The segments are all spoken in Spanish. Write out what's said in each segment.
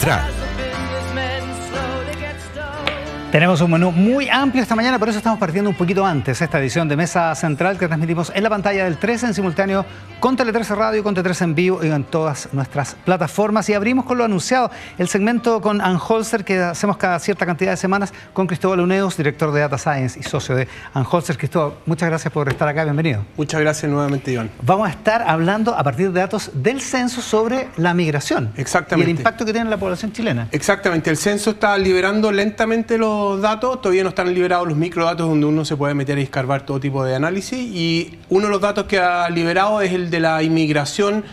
Central. Tenemos un menú muy amplio esta mañana, por eso estamos partiendo un poquito antes esta edición de Mesa Central que transmitimos en la pantalla del 13 en simultáneo con Tele 13 Radio, con Tele 13 en vivo y en todas nuestras plataformas. Y abrimos con lo anunciado, el segmento con Anholzer que hacemos cada cierta cantidad de semanas con Cristóbal Uneus, director de Data Science y socio de Anholzer. Cristóbal, muchas gracias por estar acá, bienvenido. Muchas gracias nuevamente, Iván. Vamos a estar hablando a partir de datos del censo sobre la migración. Exactamente. Y el impacto que tiene en la población chilena. Exactamente, el censo está liberando lentamente los datos, todavía no están liberados los microdatos donde uno se puede meter y escarbar todo tipo de análisis, y uno de los datos que ha liberado es el de la inmigración,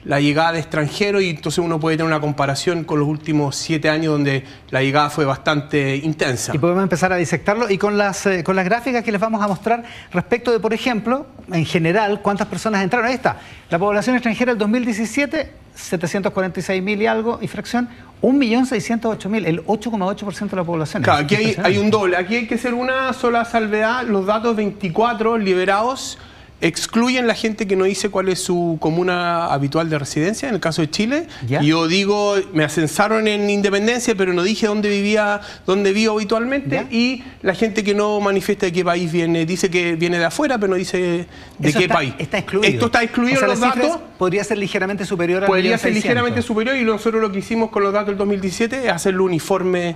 la llegada de extranjeros, y entonces uno puede tener una comparación con los últimos 7 años donde la llegada fue bastante intensa. Y podemos empezar a disectarlo y con las gráficas que les vamos a mostrar respecto de, por ejemplo, en general, cuántas personas entraron. Ahí está, la población extranjera del 2017, 746.000 y algo, y fracción, 1.608.000, el 8,8% de la población. Claro, aquí hay un doble, aquí hay que hacer una sola salvedad, los datos 24 liberados excluyen la gente que no dice cuál es su comuna habitual de residencia, en el caso de Chile. ¿Ya? Y yo digo, me acensaron en Independencia, pero no dije dónde vivo habitualmente. ¿Ya? Y la gente que no manifiesta de qué país viene, dice que viene de afuera, pero no dice de qué país. Está excluido. Esto está excluido, o sea, los datos. Podría ser ligeramente superior al Podría ser ligeramente superior, y nosotros lo que hicimos con los datos del 2017 es hacerlo uniforme,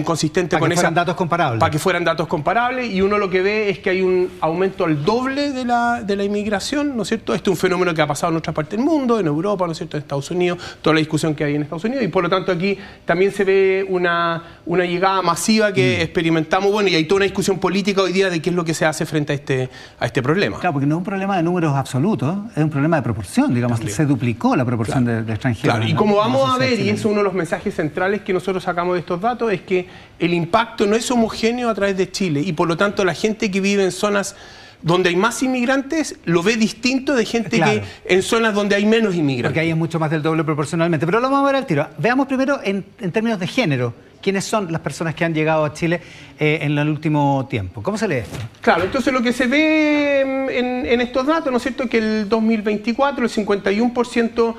consistente con esa. Para que fueran datos comparables. Para que fueran datos comparables, y uno lo que ve es que hay un aumento al doble de la inmigración, ¿no es cierto? Este es un fenómeno que ha pasado en otras partes del mundo, en Europa, ¿no es cierto?, en Estados Unidos, toda la discusión que hay en Estados Unidos, y por lo tanto aquí también se ve una llegada masiva que experimentamos, bueno, y hay toda una discusión política hoy día de qué es lo que se hace frente a este problema. Claro, porque no es un problema de números absolutos, es un problema de proporción, digamos, se duplicó la proporción de extranjeros. Claro, y como vamos a ver, y es uno de los mensajes centrales que nosotros sacamos de estos datos, es que el impacto no es homogéneo a través de Chile, y por lo tanto la gente que vive en zonas donde hay más inmigrantes lo ve distinto de gente que en zonas donde hay menos inmigrantes. Porque ahí es mucho más del doble proporcionalmente. Pero lo vamos a ver al tiro. Veamos primero en términos de género. ¿Quiénes son las personas que han llegado a Chile en el último tiempo? ¿Cómo se lee esto? Claro, entonces lo que se ve en estos datos, ¿no es cierto?, que el 2024 el 51%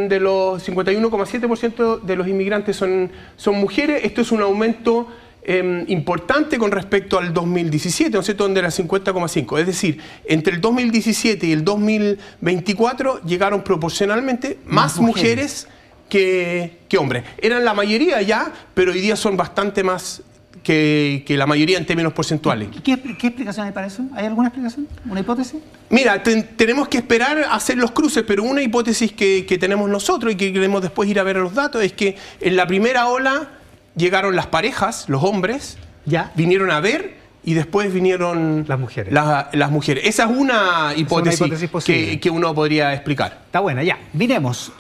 de los 51,7% de los inmigrantes son mujeres. Esto es un aumento importante con respecto al 2017, ¿no es cierto?, donde era 50,5. Es decir, entre el 2017 y el 2024 llegaron proporcionalmente más mujeres que hombres. Eran la mayoría ya, pero hoy día son bastante más que la mayoría en términos porcentuales. ¿Qué explicación hay para eso? ¿Hay alguna explicación? ¿Una hipótesis? Mira, tenemos que esperar a hacer los cruces, pero una hipótesis que tenemos nosotros y que queremos después ir a ver los datos es que en la primera ola llegaron las parejas, los hombres, ¿ya?, vinieron a ver, y después vinieron las mujeres. Las mujeres. Esa es una hipótesis que uno podría explicar. Está buena, ya. Miremos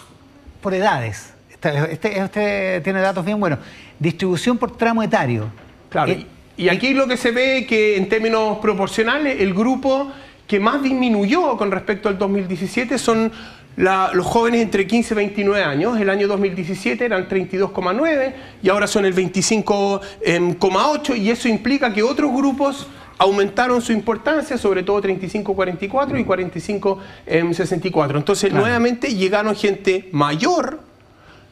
por edades. Este tiene datos bien buenos. Distribución por tramo etario. Claro. Y aquí lo que se ve que en términos proporcionales el grupo que más disminuyó con respecto al 2017 son los jóvenes entre 15 y 29 años. El año 2017 eran 32,9 y ahora son el 25,8, y eso implica que otros grupos aumentaron su importancia, sobre todo 35-44 y 45-64. Entonces, nuevamente llegaron gente mayor,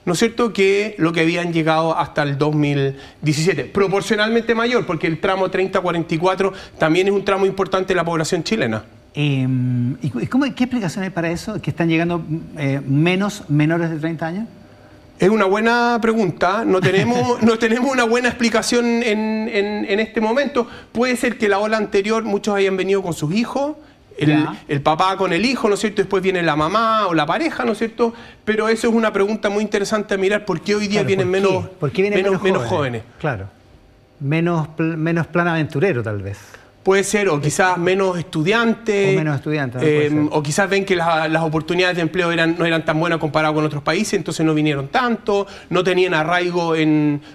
¿no es cierto?, que lo que habían llegado hasta el 2017. Proporcionalmente mayor, porque el tramo 30-44 también es un tramo importante de la población chilena. ¿Y qué explicación hay para eso? ¿Que están llegando menores de 30 años? Es una buena pregunta. No tenemos una buena explicación en este momento. Puede ser que la ola anterior muchos hayan venido con sus hijos, el papá con el hijo, ¿no es cierto? Después viene la mamá o la pareja, ¿no es cierto? Pero eso es una pregunta muy interesante a mirar. ¿Por qué hoy día vienen menos jóvenes? Claro. Menos plan aventurero, tal vez. Puede ser, o quizás menos estudiantes. O menos estudiantes. O quizás ven que las oportunidades de empleo no eran tan buenas comparadas con otros países, entonces no vinieron tanto, no tenían arraigo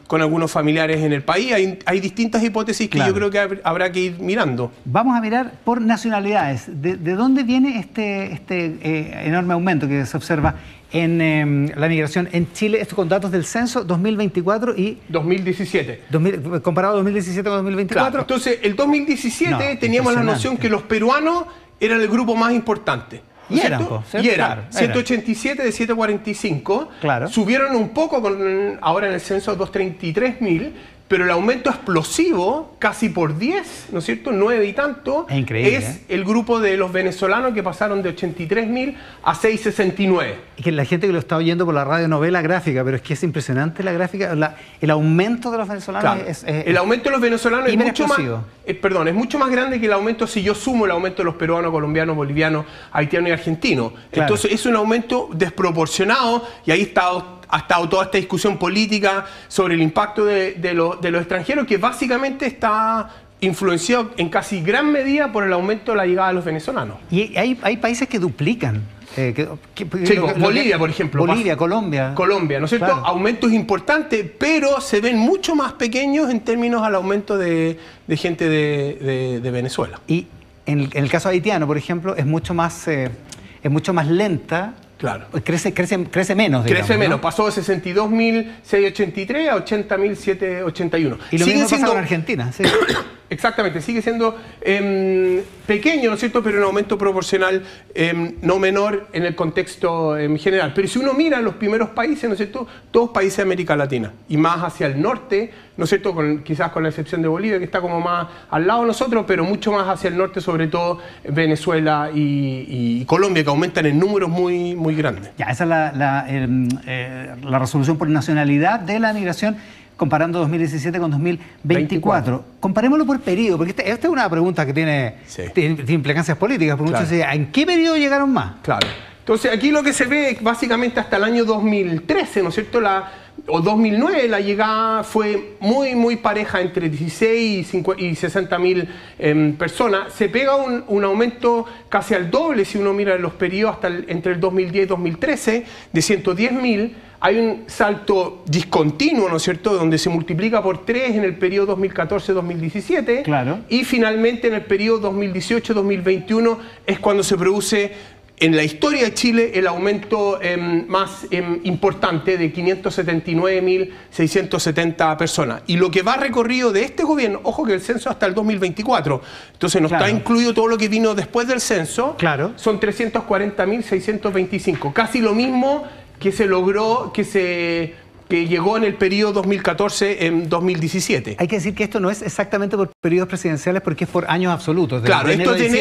con algunos familiares en el país. Hay distintas hipótesis que yo creo que habrá que ir mirando. Vamos a mirar por nacionalidades. ¿De dónde viene este enorme aumento que se observa en la migración en Chile? Esto con datos del censo 2024 y 2017. Comparado 2017 con 2024. Claro, entonces, el 2017 teníamos la noción que los peruanos eran el grupo más importante. Y eran, claro, 187 de 745. Claro. Subieron un poco ahora en el censo 233.000. Pero el aumento explosivo, casi por 10, ¿no es cierto? 9 y tanto, es increíble, es el grupo de los venezolanos que pasaron de 83.000 a 669. Y que la gente que lo está oyendo por la radio no ve la gráfica, pero es que es impresionante la gráfica. El aumento de los venezolanos claro. El aumento de los venezolanos es mucho más grande que el aumento si yo sumo el aumento de los peruanos, colombianos, bolivianos, haitianos y argentinos. Claro. Entonces es un aumento desproporcionado y ahí ha estado toda esta discusión política sobre el impacto de los extranjeros, que básicamente está influenciado en casi gran medida por el aumento de la llegada de los venezolanos. Y hay países que duplican. Bolivia, por ejemplo. Bolivia, Colombia. Colombia, ¿no es cierto? Claro. Aumentos importantes, pero se ven mucho más pequeños en términos al aumento de gente de Venezuela. Y en el caso haitiano, por ejemplo, es mucho más lenta. Claro. Crece menos, digamos, crece menos, ¿no? Pasó de 62.683 a 80.781. Y lo mismo pasa con Argentina, sí. Exactamente, sigue siendo pequeño, ¿no es cierto?, pero un aumento proporcional no menor en el contexto general. Pero si uno mira los primeros países, ¿no es cierto?, todos países de América Latina, y más hacia el norte, ¿no es cierto?, quizás con la excepción de Bolivia, que está como más al lado de nosotros, pero mucho más hacia el norte, sobre todo Venezuela y Colombia, que aumentan en números muy, muy grandes. Ya, esa es la resolución por nacionalidad de la migración, comparando 2017 con 2024. Comparémoslo por periodo, porque esta es una pregunta que tiene implicancias políticas, porque muchos dicen, ¿en qué periodo llegaron más? Claro. Entonces, aquí lo que se ve es básicamente hasta el año 2013, ¿no es cierto?, o 2009, la llegada fue muy, muy pareja entre 16 y 60.000 personas. Se pega un aumento casi al doble si uno mira los periodos entre el 2010 y 2013, de 110.000. Hay un salto discontinuo, ¿no es cierto?, donde se multiplica por 3 en el periodo 2014-2017. Claro. Y finalmente en el periodo 2018-2021 es cuando se produce en la historia de Chile el aumento más importante de 579.670 personas. Y lo que va recorrido de este gobierno, ojo que el censo hasta el 2024, entonces no está incluido todo lo que vino después del censo, son 340.625, casi lo mismo que se logró, que llegó en el periodo 2014-2017. Hay que decir que esto no es exactamente por periodos presidenciales porque es por años absolutos. Claro, esto es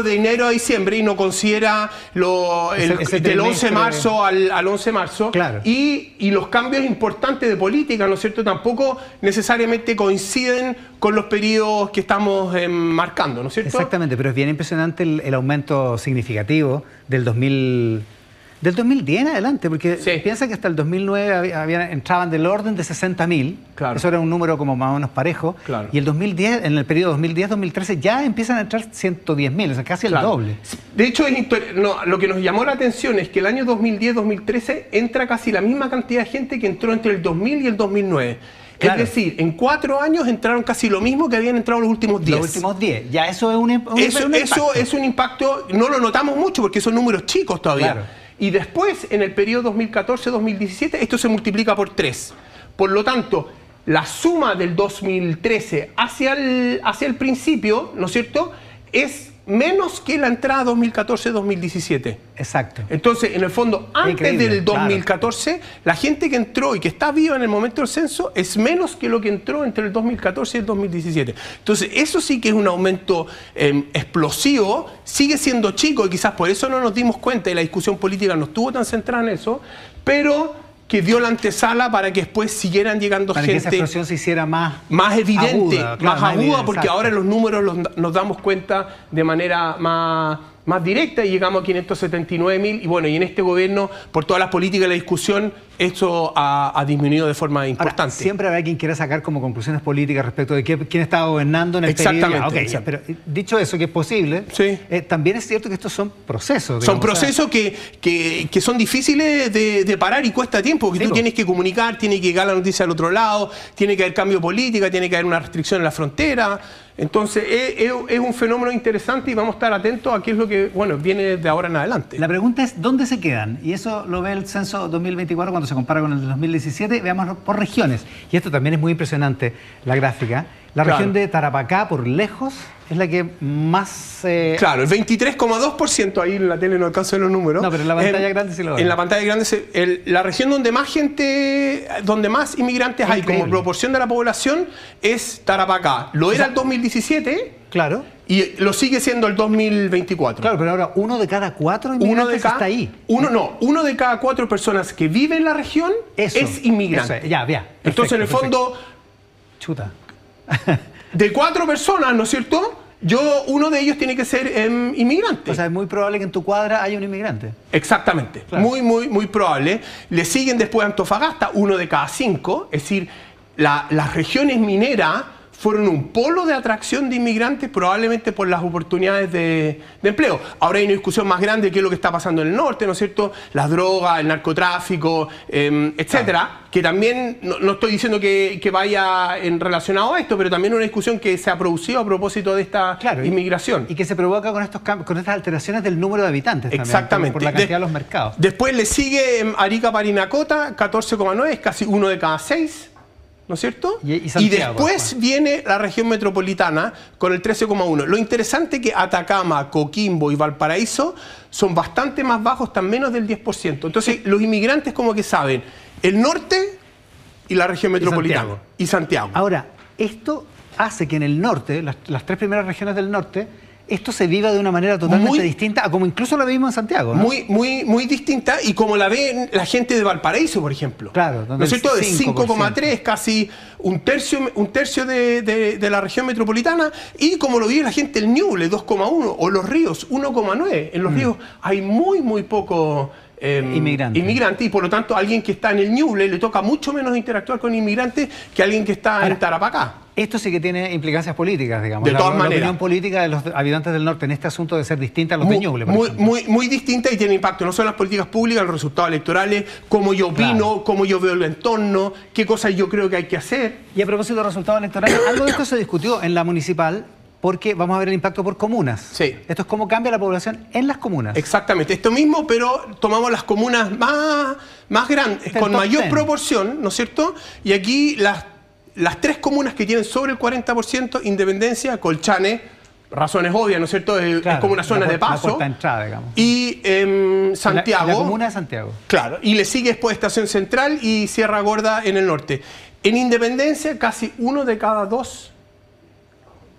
de enero a diciembre y no considera del 11 de marzo al 11 de marzo. Claro. Y los cambios importantes de política, ¿no es cierto?, tampoco necesariamente coinciden con los periodos que estamos marcando, ¿no es cierto? Exactamente, pero es bien impresionante el aumento significativo del 2010 en adelante, porque piensa que hasta el 2009 entraban del orden de 60.000, eso era un número como más o menos parejo, y el 2010, en el periodo 2010-2013 ya empiezan a entrar 110.000, o sea, casi el doble. De hecho, lo que nos llamó la atención es que el año 2010-2013 entra casi la misma cantidad de gente que entró entre el 2000 y el 2009. Claro. Es decir, en 4 años entraron casi lo mismo que habían entrado los últimos 10. Los últimos 10. Ya eso es un impacto. Eso es un impacto, no lo notamos mucho porque son números chicos todavía. Claro. Y después, en el periodo 2014-2017, esto se multiplica por 3. Por lo tanto, la suma del 2013 hacia el principio, ¿no es cierto?, es menos que la entrada 2014-2017. Exacto. Entonces, en el fondo, antes del 2014, la gente que entró y que está viva en el momento del censo es menos que lo que entró entre el 2014 y el 2017. Entonces, eso sí que es un aumento explosivo, sigue siendo chico y quizás por eso no nos dimos cuenta y la discusión política no estuvo tan centrada en eso, pero que dio la antesala para que después siguieran llegando gente. Para que esa explosión se hiciera más evidente, más aguda, porque exacto. ahora los números nos damos cuenta de manera más directa y llegamos a 579.000. Y bueno, y en este gobierno, por todas las políticas y la discusión, esto ha disminuido de forma importante. Ahora, siempre habrá quien quiera sacar como conclusiones políticas respecto de quién estaba gobernando en el periodo. Exactamente. Pero dicho eso, que es posible, también es cierto que estos son procesos. Son procesos que son difíciles de parar y cuesta tiempo, porque tú tienes que comunicar, tiene que llegar la noticia al otro lado, tiene que haber cambio de política, tiene que haber una restricción en la frontera. Entonces es un fenómeno interesante y vamos a estar atentos a qué es lo que viene de ahora en adelante. La pregunta es, ¿dónde se quedan? Y eso lo ve el censo 2024 cuando se compara con el de 2017. Veámoslo por regiones. Y esto también es muy impresionante, la gráfica. La región de Tarapacá, por lejos, es la que más... Claro, el 23,2%, ahí en la tele no alcanzo los números. No, pero en la pantalla grande sí lo veo. En la pantalla grande, la región donde más gente, donde más inmigrantes hay como proporción de la población es Tarapacá. Lo era el 2017. Claro. Y lo sigue siendo el 2024. Claro, pero ahora 1 de cada 4 inmigrantes está ahí. Uno de cada 4 personas que vive en la región es inmigrante. Eso, ya. Entonces, en el fondo... Chuta. De 4 personas, ¿no es cierto? Uno de ellos tiene que ser inmigrante. O sea, es muy probable que en tu cuadra haya un inmigrante. Exactamente. Claro. Muy probable. Le siguen después Antofagasta, 1 de cada 5. Es decir, las regiones mineras fueron un polo de atracción de inmigrantes, probablemente por las oportunidades de empleo. Ahora hay una discusión más grande de qué es lo que está pasando en el norte, ¿no es cierto? Las drogas, el narcotráfico, etcétera, que también, no estoy diciendo que vaya relacionado a esto, pero también una discusión que se ha producido a propósito de esta inmigración. Y que se provoca con estas alteraciones del número de habitantes también. Exactamente. Por la cantidad de los mercados. Después le sigue Arica Parinacota, 14,9, es casi 1 de cada 6. ¿No es cierto? Y después viene la región metropolitana con el 13,1. Lo interesante es que Atacama, Coquimbo y Valparaíso son bastante más bajos, están menos del 10%. Entonces, los inmigrantes como que saben el norte y la región metropolitana. Y Santiago. Ahora, esto hace que en el norte, las 3 primeras regiones del norte, esto se viva de una manera totalmente distinta a como incluso lo vimos en Santiago, ¿no? Muy distinta, y como la ve la gente de Valparaíso, por ejemplo. Claro, ¿no es cierto? De 5,3, casi un tercio de la región metropolitana, y como lo vive la gente del Ñuble, 2,1, o Los Ríos, 1,9. En Los Ríos hay muy poco... inmigrante, y por lo tanto alguien que está en el Ñuble le toca mucho menos interactuar con inmigrantes que alguien que está en Tarapacá. Esto sí que tiene implicancias políticas, digamos. De todas maneras. La opinión política de los habitantes del norte en este asunto de ser distinta a los de Ñuble, por ejemplo. Muy distinta, y tiene impacto no solo en las políticas públicas, en los resultados electorales, cómo yo opino, cómo yo veo el entorno, qué cosas yo creo que hay que hacer. Y a propósito de resultados electorales, algo de esto se discutió en la municipal, porque vamos a ver el impacto por comunas. Sí. Esto es cómo cambia la población en las comunas. Exactamente. Esto mismo, pero tomamos las comunas más grandes, con mayor proporción, ¿no es cierto? Y aquí las 3 comunas que tienen sobre el 40%, Independencia, Colchane, razones obvias, ¿no es cierto? Es como una zona de paso. La puerta de entrada, digamos. Y Santiago. La comuna de Santiago. Claro. Y le sigue después Estación Central y Sierra Gorda en el norte. En Independencia, casi 1 de cada 2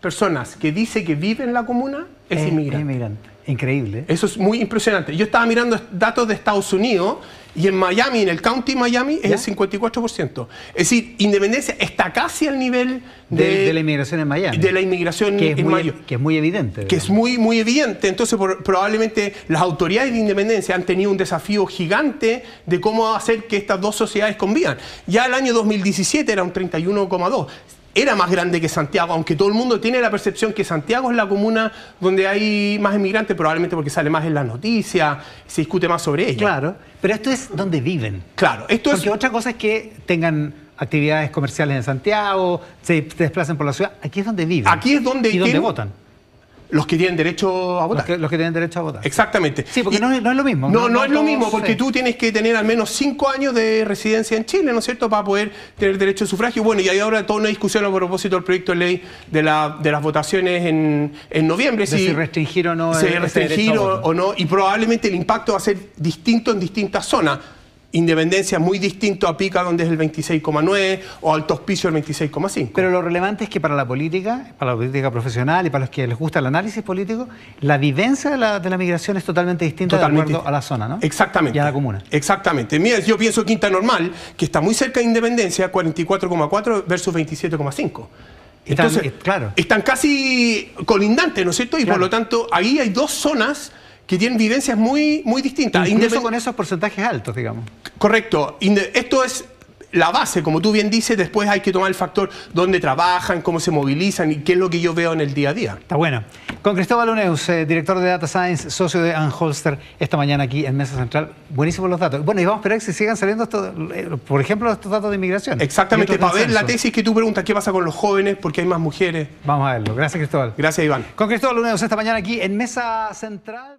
personas que dice que vive en la comuna es inmigrante. Increíble. Eso es muy impresionante. Yo estaba mirando datos de Estados Unidos, y en Miami, en el County Miami, es el 54%. Es decir, Independencia está casi al nivel de la inmigración en Miami. De la inmigración en Miami. Que es muy evidente. Que es muy evidente. Entonces, probablemente las autoridades de Independencia han tenido un desafío gigante de cómo hacer que estas dos sociedades convivan. Ya el año 2017 era un 31,2%. Era más grande que Santiago, aunque todo el mundo tiene la percepción que Santiago es la comuna donde hay más inmigrantes, probablemente porque sale más en las noticias, se discute más sobre ella. Claro, pero esto es donde viven. Claro, porque otra cosa es que tengan actividades comerciales en Santiago, se desplacen por la ciudad. Aquí es donde viven. Aquí es donde... ¿Y donde votan? Los que tienen derecho a votar. Los que tienen derecho a votar. Exactamente. Sí, porque no es lo mismo. No es lo mismo, porque tú tienes que tener al menos 5 años de residencia en Chile, ¿no es cierto?, para poder tener derecho a sufragio. Bueno, y hay ahora toda una discusión a propósito del proyecto de ley de las votaciones en noviembre. Si restringir o no. Si restringir o no, y probablemente el impacto va a ser distinto en distintas zonas. Independencia muy distinto a Pica, donde es el 26,9, o Alto Hospicio el 26,5. Pero lo relevante es que para la política profesional y para los que les gusta el análisis político, la vivencia de la migración es totalmente distinta de acuerdo a la zona, ¿no? Exactamente. Y a la comuna. Exactamente. Mira, yo pienso Quinta Normal, que está muy cerca de Independencia, 44,4 versus 27,5. Entonces, están casi colindantes, ¿no es cierto? Y por lo tanto, ahí hay 2 zonas que tienen vivencias muy distintas. Incluso con esos porcentajes altos, digamos. Correcto. Esto es la base, como tú bien dices. Después hay que tomar el factor dónde trabajan, cómo se movilizan y qué es lo que yo veo en el día a día. Está bueno. Con Cristóbal Uneus, director de Data Science, socio de Anholster, esta mañana aquí en Mesa Central. Buenísimos los datos. Bueno, y vamos a esperar que se sigan saliendo, por ejemplo, estos datos de inmigración. Exactamente, para ver la tesis que tú preguntas, qué pasa con los jóvenes, porque hay más mujeres. Vamos a verlo. Gracias, Cristóbal. Gracias, Iván. Con Cristóbal Uneus esta mañana aquí en Mesa Central.